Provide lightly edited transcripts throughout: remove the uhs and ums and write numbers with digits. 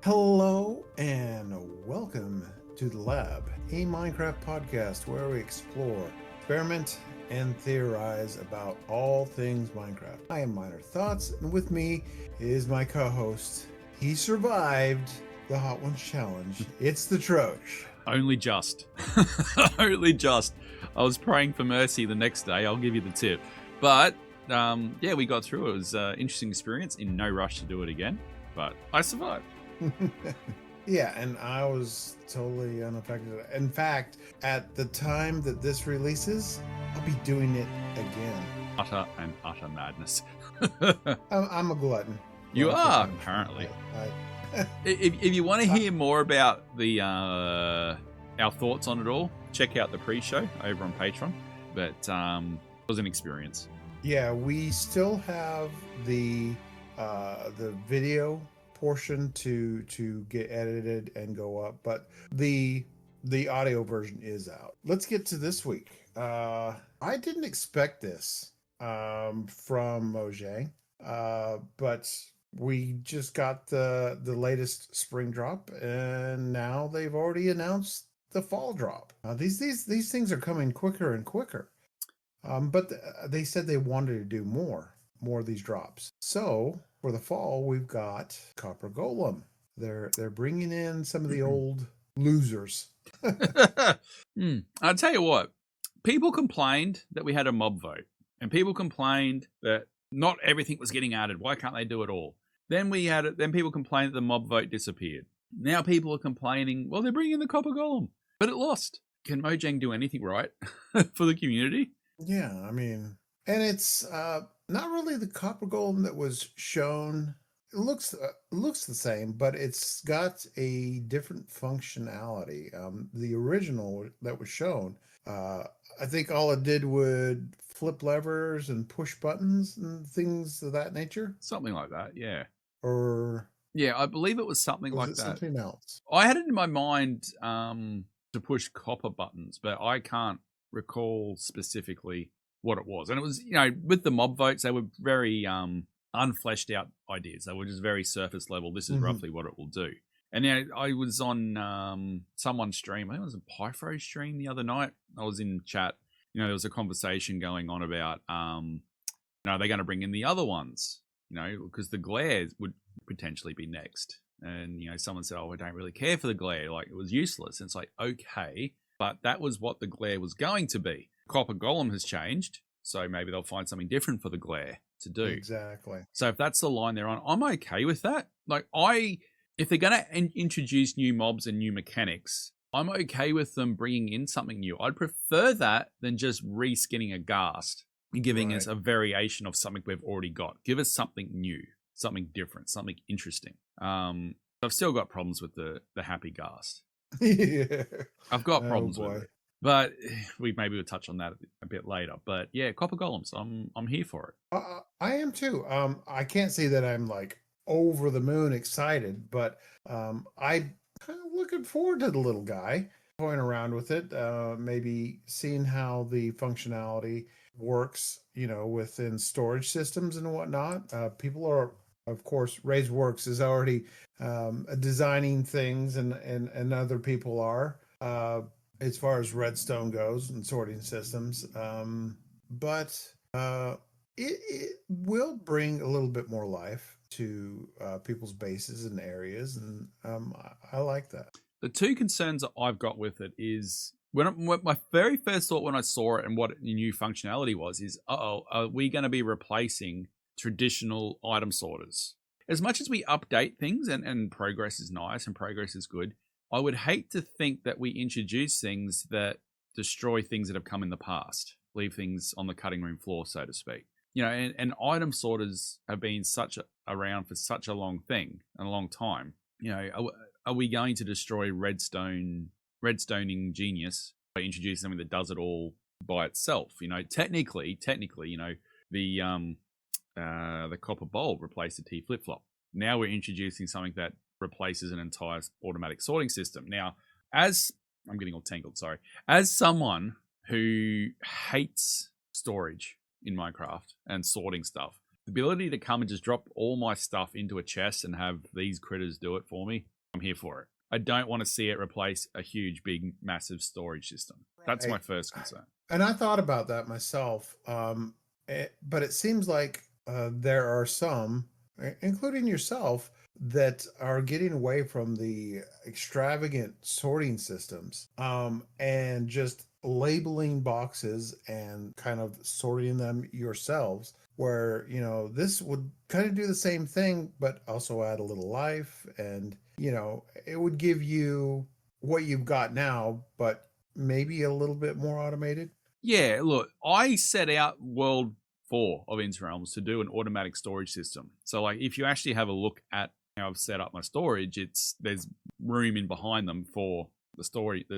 Hello and welcome to the Lab, a Minecraft podcast where we explore, experiment, and theorize about all things Minecraft. I am Minor Thoughts, and with me is my co-host. He survived the Hot Ones Challenge. It's the Troj. Only just. Only just. I was praying for mercy the next day, I'll give you the tip. But, yeah, we got through. It was an interesting experience, in no rush to do it again. But I survived. Yeah, and I was totally unaffected. In fact, at the time that this releases, I'll be doing it again. Utter and utter madness. I'm a glutton. You Well, are, I'm- apparently. I- If you want to hear more about the our thoughts on it all, check out the pre-show over on Patreon. But it was an experience. Yeah, we still have the video portion to get edited and go up, but the audio version is out. Let's get to this week. I didn't expect this from Mojang, but we just got the latest spring drop, and now they've already announced the fall drop. These things are coming quicker and quicker. But they said they wanted to do more of these drops. So for the fall, we've got Copper Golem. They're bringing in some of the old losers. I'll tell you what. People complained that we had a mob vote, and people complained that not everything was getting added. Why can't they do it all? Then we had it. Then people complained that the mob vote disappeared. Now people are complaining, well, they're bringing in the Copper Golem, but it lost. Can Mojang do anything right for the community? Yeah, I mean, and it's not really the Copper Golem that was shown. It looks the same, but it's got a different functionality. The original that was shown, I think all it did would flip levers and push buttons and things of that nature. Something like that, yeah. Or Yeah, I believe it was something was like it that. something else? I had it in my mind to push copper buttons, but I can't recall specifically what it was. And it was, with the mob votes, they were very unfleshed out ideas. They were just very surface level. This is roughly what it will do. And I was on someone's stream. I think it was a Pyfro stream the other night. I was in chat. There was a conversation going on about, they're going to bring in the other ones, because the glare would potentially be next. And, someone said, oh, I don't really care for the glare. Like, it was useless. And it's like, okay, but that was what the glare was going to be. Copper Golem has changed, so maybe they'll find something different for the glare to do. Exactly. So if that's the line they're on, I'm okay with that. Like, if they're going to introduce new mobs and new mechanics, I'm okay with them bringing in something new. I'd prefer that than just reskinning a ghast and giving us a variation of something we've already got. Give us something new, something different, something interesting. I've still got problems with the happy ghast. Yeah. I've got problems boy. with it. But maybe we'll touch on that a bit later. But yeah, Copper Golems, I'm here for it. I am too. I can't say that I'm like over the moon excited, but I kind of looking forward to the little guy toying around with it. Maybe seeing how the functionality works, within storage systems and whatnot. People are, of course, RaiseWorks is already designing things, and other people are. As far as redstone goes and sorting systems. But it will bring a little bit more life to people's bases and areas, and I like that. The two concerns that I've got with it is when my very first thought when I saw it and what the new functionality was is, are we going to be replacing traditional item sorters? As much as we update things and progress is nice and progress is good, I would hate to think that we introduce things that destroy things that have come in the past, leave things on the cutting room floor, so to speak. And item sorters have been around for such a long thing and a long time. Are we going to destroy redstoning genius by introducing something that does it all by itself? Technically, the copper bulb replaced the T flip flop. Now we're introducing something that replaces an entire automatic sorting system. Now, as I'm getting all tangled, sorry. As someone who hates storage in Minecraft and sorting stuff, The ability to come and just drop all my stuff into a chest and have these critters do it for me, I'm here for it. I don't want to see it replace a huge, big, massive storage system. That's my first concern. And I thought about that myself. But it seems like there are some, including yourself, that are getting away from the extravagant sorting systems and just labeling boxes and kind of sorting them yourselves, where, you know, this would kind of do the same thing, but also add a little life. And, you know, it would give you what you've got now, but maybe a little bit more automated. Yeah, look, I set out World 4 of Interrealms to do an automatic storage system. So, like, if you actually have a look at how I've set up my storage, there's room in behind them for the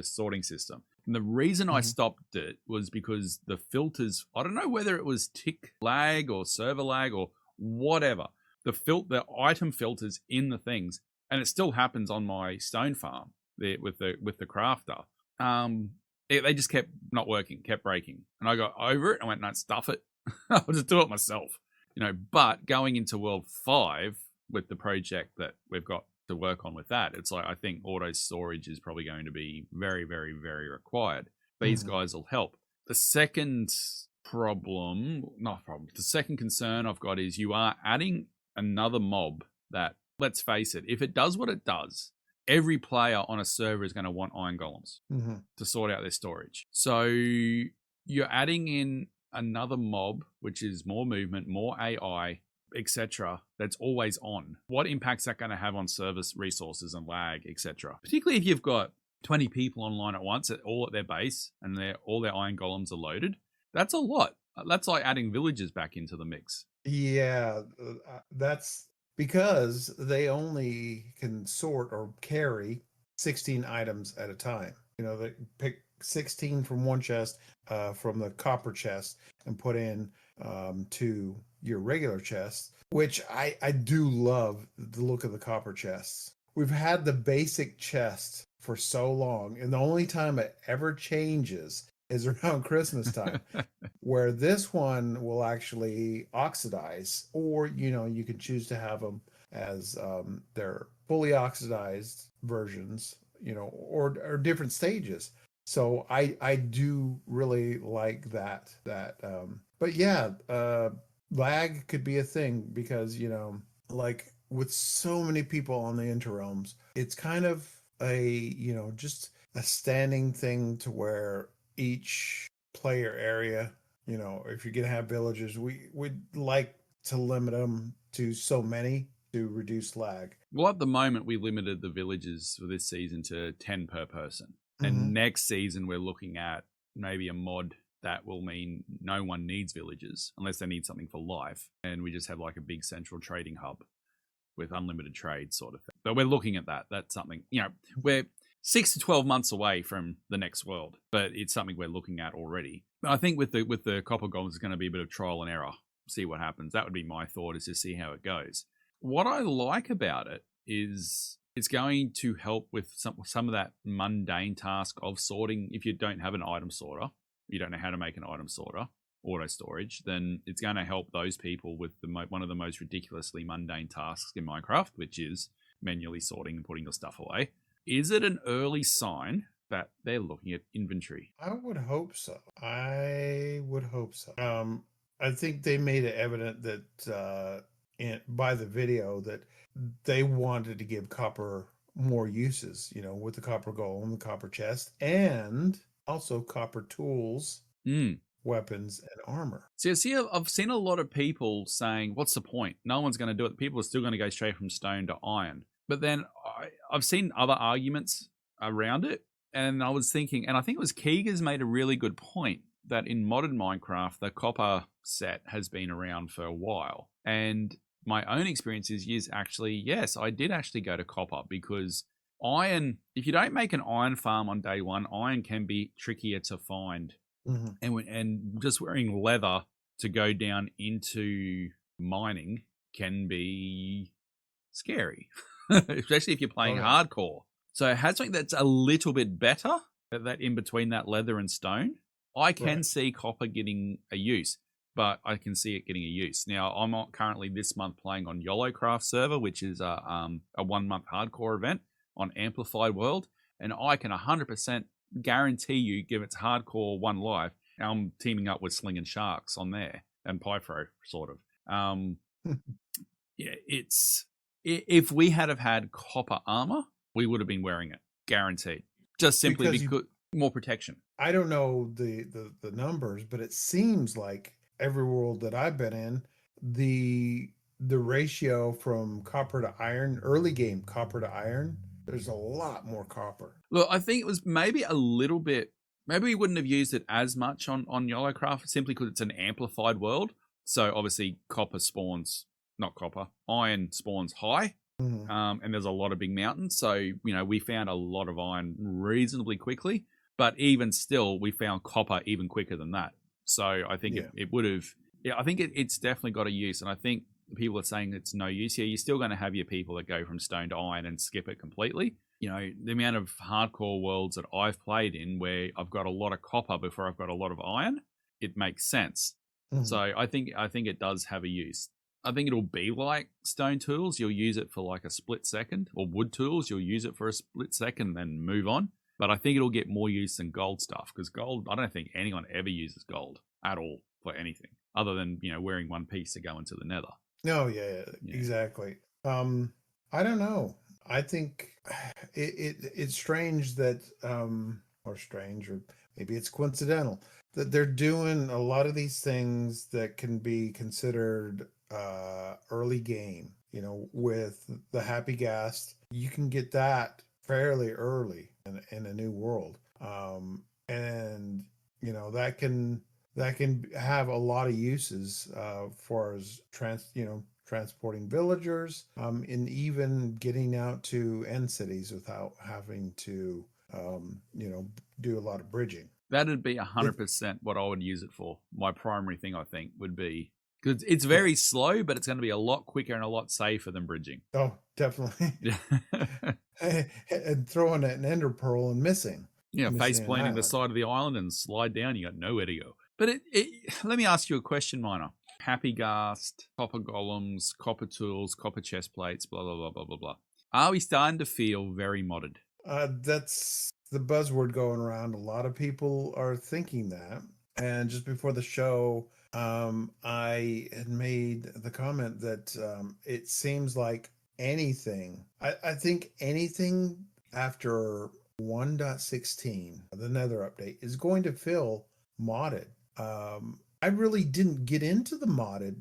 sorting system. And the reason I stopped it was because the filters, I don't know whether it was tick lag or server lag or whatever, the item filters in the things, and it still happens on my stone farm there with the crafter. They just kept not working, kept breaking. And I got over it. I went, no, stuff it. I'll just do it myself. You know, but going into World 5 with the project that we've got to work on with that, it's like, I think auto storage is probably going to be very, very, very required. These guys will help. The second the second concern I've got is you are adding another mob that, let's face it, if it does what it does, every player on a server is going to want iron golems to sort out their storage. So you're adding in another mob, which is more movement, more AI, etc., that's always on. What impact's that going to have on service resources and lag, etc.? Particularly if you've got 20 people online at once, all at their base, and all their iron golems are loaded. That's a lot. That's like adding villagers back into the mix. Yeah, that's because they only can sort or carry 16 items at a time. You know, they pick 16 from one chest, from the copper chest, and put in to your regular chest, which I do love the look of the copper chests. We've had the basic chest for so long, and the only time it ever changes is around Christmas time, where this one will actually oxidize, or, you know, you can choose to have them as their fully oxidized versions, you know, or different stages. So I do really like that. But yeah, lag could be a thing because, you know, like with so many people on the Interrealms, it's kind of a, you know, just a standing thing to where each player area, you know, if you're going to have villagers, we'd like to limit them to so many to reduce lag. Well, at the moment, we limited the villagers for this season to 10 per person. And next season, we're looking at maybe a mod that will mean no one needs villagers unless they need something for life. And we just have like a big central trading hub with unlimited trade sort of thing. But we're looking at that. That's something, you know, we're 6 to 12 months away from the next world, but it's something we're looking at already. But I think with the Copper Golem, it's going to be a bit of trial and error. See what happens. That would be my thought, is to see how it goes. What I like about it is it's going to help with some of that mundane task of sorting. If you don't have an item sorter, you don't know how to make an item sorter, auto storage, then it's going to help those people with one of the most ridiculously mundane tasks in Minecraft, which is manually sorting and putting your stuff away. Is it an early sign that they're looking at inventory? I would hope so. I think they made it evident that by the video that they wanted to give copper more uses, you know, with the copper golem, the copper chest, and also copper tools, weapons, and armor. See, I've seen a lot of people saying, what's the point? No one's going to do it. People are still going to go straight from stone to iron. But then I've seen other arguments around it. And I was thinking, and I think it was Keega's made a really good point, that in modern Minecraft, the copper set has been around for a while. And my own experience is actually, yes, I did actually go to copper, because iron, if you don't make an iron farm on day one, iron can be trickier to find. And just wearing leather to go down into mining can be scary, especially if you're playing hardcore. So it has something that's a little bit better, that in between that leather and stone. I can see copper getting a use. but I can see it getting a use. Now, I'm not currently this month playing on YOLOcraft server, which is a 1 month hardcore event on Amplified World, and I can 100% guarantee you, give it's hardcore one life, I'm teaming up with Slinging Sharks on there and Pythro, sort of. Yeah, it's if we had have had copper armor, we would have been wearing it, guaranteed. Just simply because more protection. I don't know the numbers, but it seems like every world that I've been in, the ratio from copper to iron, early game copper to iron, there's a lot more copper. Look, I think it was maybe a little bit. Maybe we wouldn't have used it as much on YOLOcraft simply because it's an amplified world. So obviously, iron spawns high. And there's a lot of big mountains. So, we found a lot of iron reasonably quickly. But even still, we found copper even quicker than that. So I think it would have... Yeah, I think it's definitely got a use. And I think people are saying it's no use here. You're still going to have your people that go from stone to iron and skip it completely. The amount of hardcore worlds that I've played in where I've got a lot of copper before I've got a lot of iron, it makes sense. So I think it does have a use. I think it'll be like stone tools. You'll use it for like a split second, or wood tools. You'll use it for a split second, then move on. But I think it'll get more use than gold stuff, because gold, I don't think anyone ever uses gold at all for anything other than, wearing one piece to go into the nether. No, yeah, exactly. I don't know. I think it's strange that, or maybe it's coincidental, that they're doing a lot of these things that can be considered early game. With the Happy Ghast, you can get that fairly early in a new world, and that can have a lot of uses for as transporting villagers, and even getting out to end cities without having to do a lot of bridging. That'd be 100% what I would use it for. My primary thing, I think, would be, because it's very slow, but it's going to be a lot quicker and a lot safer than bridging. Oh, definitely. And throwing an ender pearl and missing. Yeah, face planting the side of the island and slide down, you got nowhere to go. But let me ask you a question, Minor. Happy Ghast, copper golems, copper tools, copper chest plates, blah, blah, blah, blah, blah, blah. Are we starting to feel very modded? That's the buzzword going around. A lot of people are thinking that. And just before the show, I had made the comment that it seems like anything, I think anything after 1.16, the Nether update, is going to feel modded. I really didn't get into the modded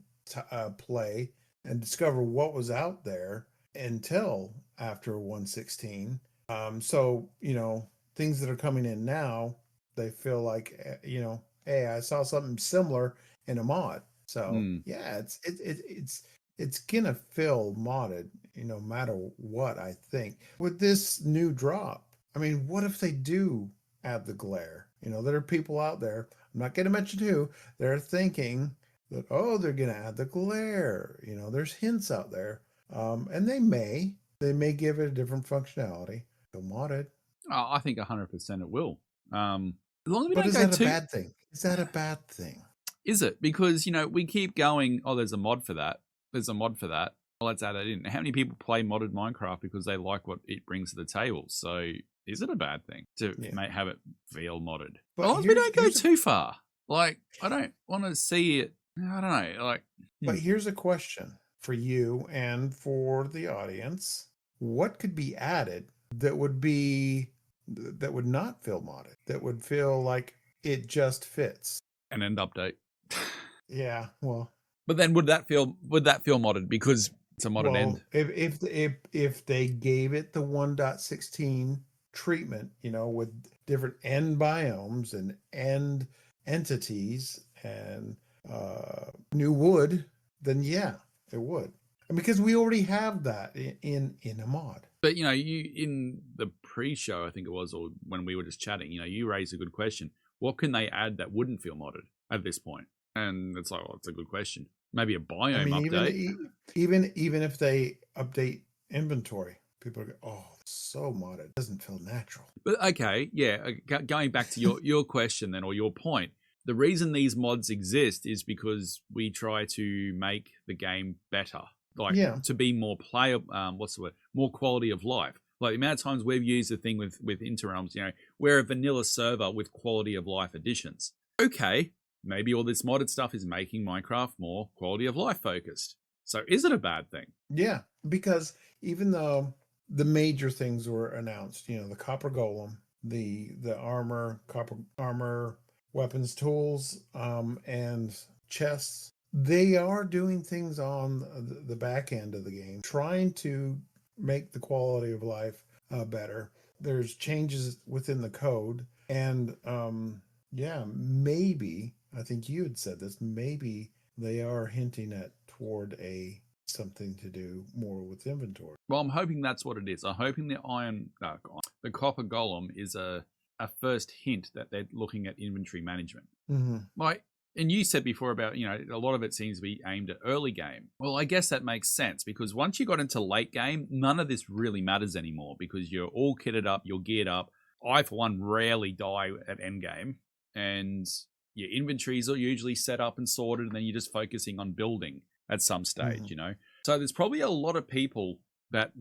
play and discover what was out there until after 1.16. So, things that are coming in now, they feel like, hey, I saw something similar in a mod. So yeah, it's gonna feel modded, no matter what. I think with this new drop, I mean, what if they do add the glare? There are people out there, I'm not going to mention who, they're thinking that, they're going to add the glare. There's hints out there, and they may give it a different functionality. Feel modded. Oh, I think 100% it will. But is that a bad thing? Is that a bad thing? Is it? Because, we keep going, there's a mod for that. There's a mod for that. Well, let's add that in. How many people play modded Minecraft because they like what it brings to the table? So is it a bad thing to have it feel modded? But as long as we don't go too far. Like, I don't want to see it. I don't know. But here's a question for you and for the audience. What could be added that would not feel modded, that would feel like it just fits? An end update. Yeah, well. But then would that feel modded because it's a modded end? If they gave it the 1.16 treatment, with different end biomes and end entities and new wood, then yeah, it would. And because we already have that in a mod. But you in the pre-show, I think it was, or when we were just chatting, you raised a good question. What can they add that wouldn't feel modded at this point? And it's like, it's a good question. Maybe a biome update. Even if they update inventory, people go, so modded. It doesn't feel natural. But okay, yeah. Going back to your question then, or your point, the reason these mods exist is because we try to make the game better, like to be more more quality of life. Like the amount of times we've used the thing with Interrealms, we're a vanilla server with quality of life additions. Okay, maybe all this modded stuff is making Minecraft more quality of life focused. So is it a bad thing? Yeah, because even though the major things were announced, the Copper Golem, the copper armor, weapons, tools, and chests, they are doing things on the back end of the game, trying to make the quality of life better. There's changes within the code, and maybe I think you had said this. Maybe they are hinting at toward something to do more with inventory. Well, I'm hoping that's what it is. I'm hoping the Copper Golem is a first hint that they're looking at inventory management. Mm-hmm. And you said before about, a lot of it seems to be aimed at early game. Well, I guess that makes sense because once you got into late game, none of this really matters anymore because you're all kitted up, you're geared up. I, for one, rarely die at end game, and your inventories are usually set up and sorted, and then you're just focusing on building at some stage, So there's probably a lot of people that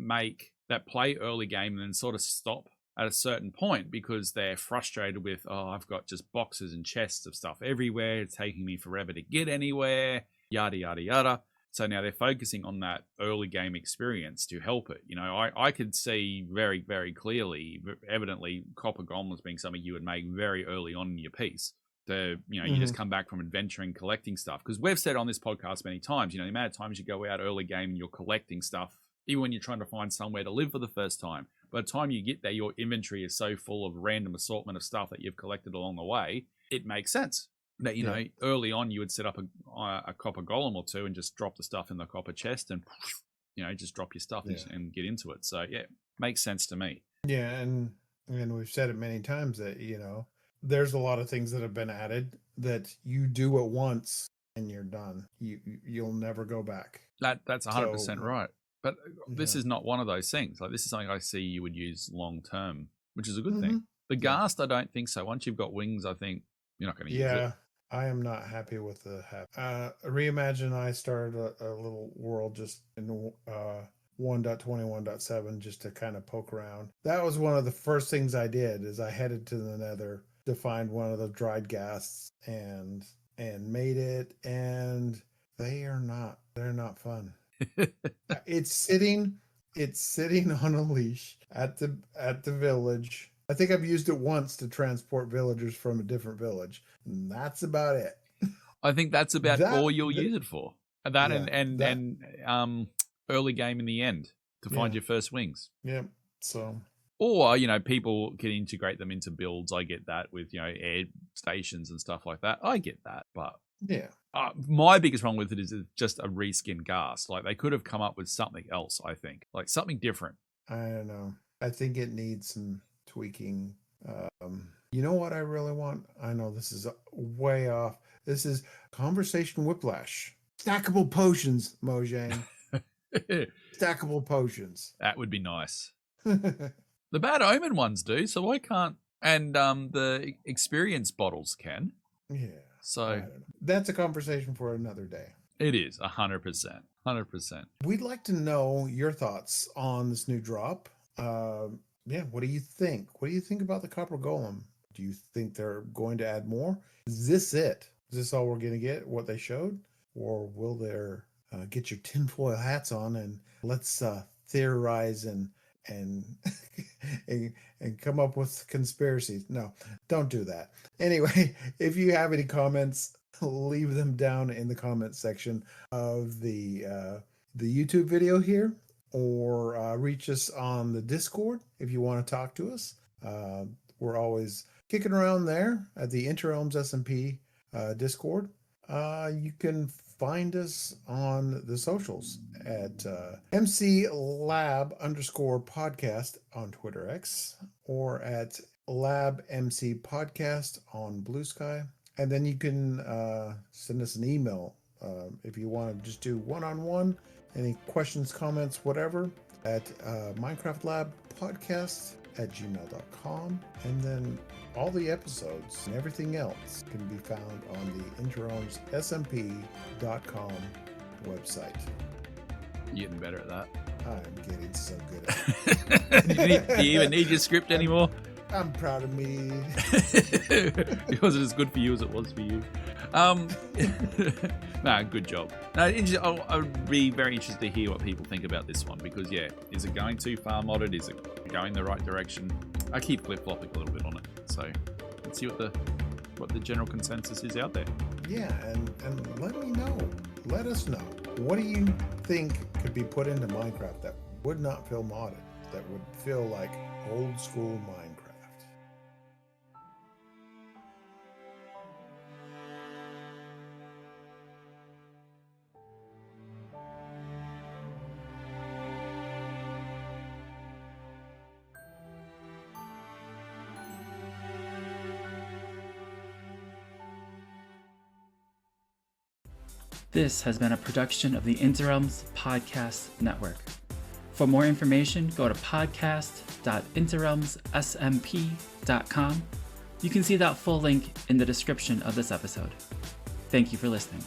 play early game and then sort of stop at a certain point because they're frustrated with, I've got just boxes and chests of stuff everywhere. It's taking me forever to get anywhere, yada, yada, yada. So now they're focusing on that early game experience to help it. I could see very, very clearly, evidently, Copper Golem being something you would make very early on in your piece. You just come back from adventuring, collecting stuff. Because we've said on this podcast many times, the amount of times you go out early game and you're collecting stuff, even when you're trying to find somewhere to live for the first time. By the time you get there, your inventory is so full of random assortment of stuff that you've collected along the way, it makes sense that, early on you would set up a Copper Golem or two and just drop the stuff in the copper chest and, just drop your stuff and get into it. So, yeah, makes sense to me. Yeah, and we've said it many times that, there's a lot of things that have been added that you do it once and you're done. You'll never go back. That's 100% right. But this is not one of those things. Like this is something I see you would use long term, which is a good thing. The ghast, I don't think so. Once you've got wings, I think you're not going to use it. Yeah, I am not happy with the Reimagine. I started a little world just in 1.21.7 just to kind of poke around. That was one of the first things I did. Is I headed to the Nether to find one of the dried ghasts and made it, and they're not fun. It's sitting on a leash at the village. I think I've used it once to transport villagers from a different village, and that's about it. I think that's about all you'll use it for. And early game in the end to find your first wings. Yeah. So. Or, people can integrate them into builds. I get that with, air stations and stuff like that. I get that. But yeah. My biggest problem with it is it's just a reskin ghast. Like they could have come up with something else, I think. Like something different. I don't know. I think it needs some tweaking. You know what I really want? I know this is way off. This is conversation whiplash. Stackable potions, Mojang. Stackable potions. That would be nice. The Bad Omen ones do, so why can't? And the experience bottles can. Yeah. So that's a conversation for another day. It is 100%. 100%. We'd like to know your thoughts on this new drop. What do you think? What do you think about the Copper Golem? Do you think they're going to add more? Is this it? Is this all we're going to get? What they showed, or will there get your tinfoil hats on and let's theorize and come up with conspiracies? No, don't do that. Anyway, if you have any comments, leave them down in the comment section of the YouTube video here, or reach us on the Discord if you want to talk to us. We're always kicking around there at the Interrealms SMP Discord. You can find us on the socials at MCLab_podcast on Twitter X, or at LabMC Podcast on Blue Sky. And then you can send us an email if you want to just do one-on-one, any questions, comments, whatever, at Minecraft Lab Podcast podcast@gmail.com. And then all the episodes and everything else can be found on the interimssmp.com website. You're getting better at that. I'm getting so good at it. Do you even need your script anymore? I'm proud of me. It wasn't as good for you as it was for you. Nah, good job. No, I would be very interested to hear what people think about this one because, yeah, is it going too far modded? Is it going the right direction? I keep flip-flopping a little bit on it, so let's see what the general consensus is out there. Yeah, and let me know. Let us know. What do you think could be put into Minecraft that would not feel modded, that would feel like old school Minecraft? This has been a production of the Interims Podcast Network. For more information, go to podcast.interimssmp.com. You can see that full link in the description of this episode. Thank you for listening.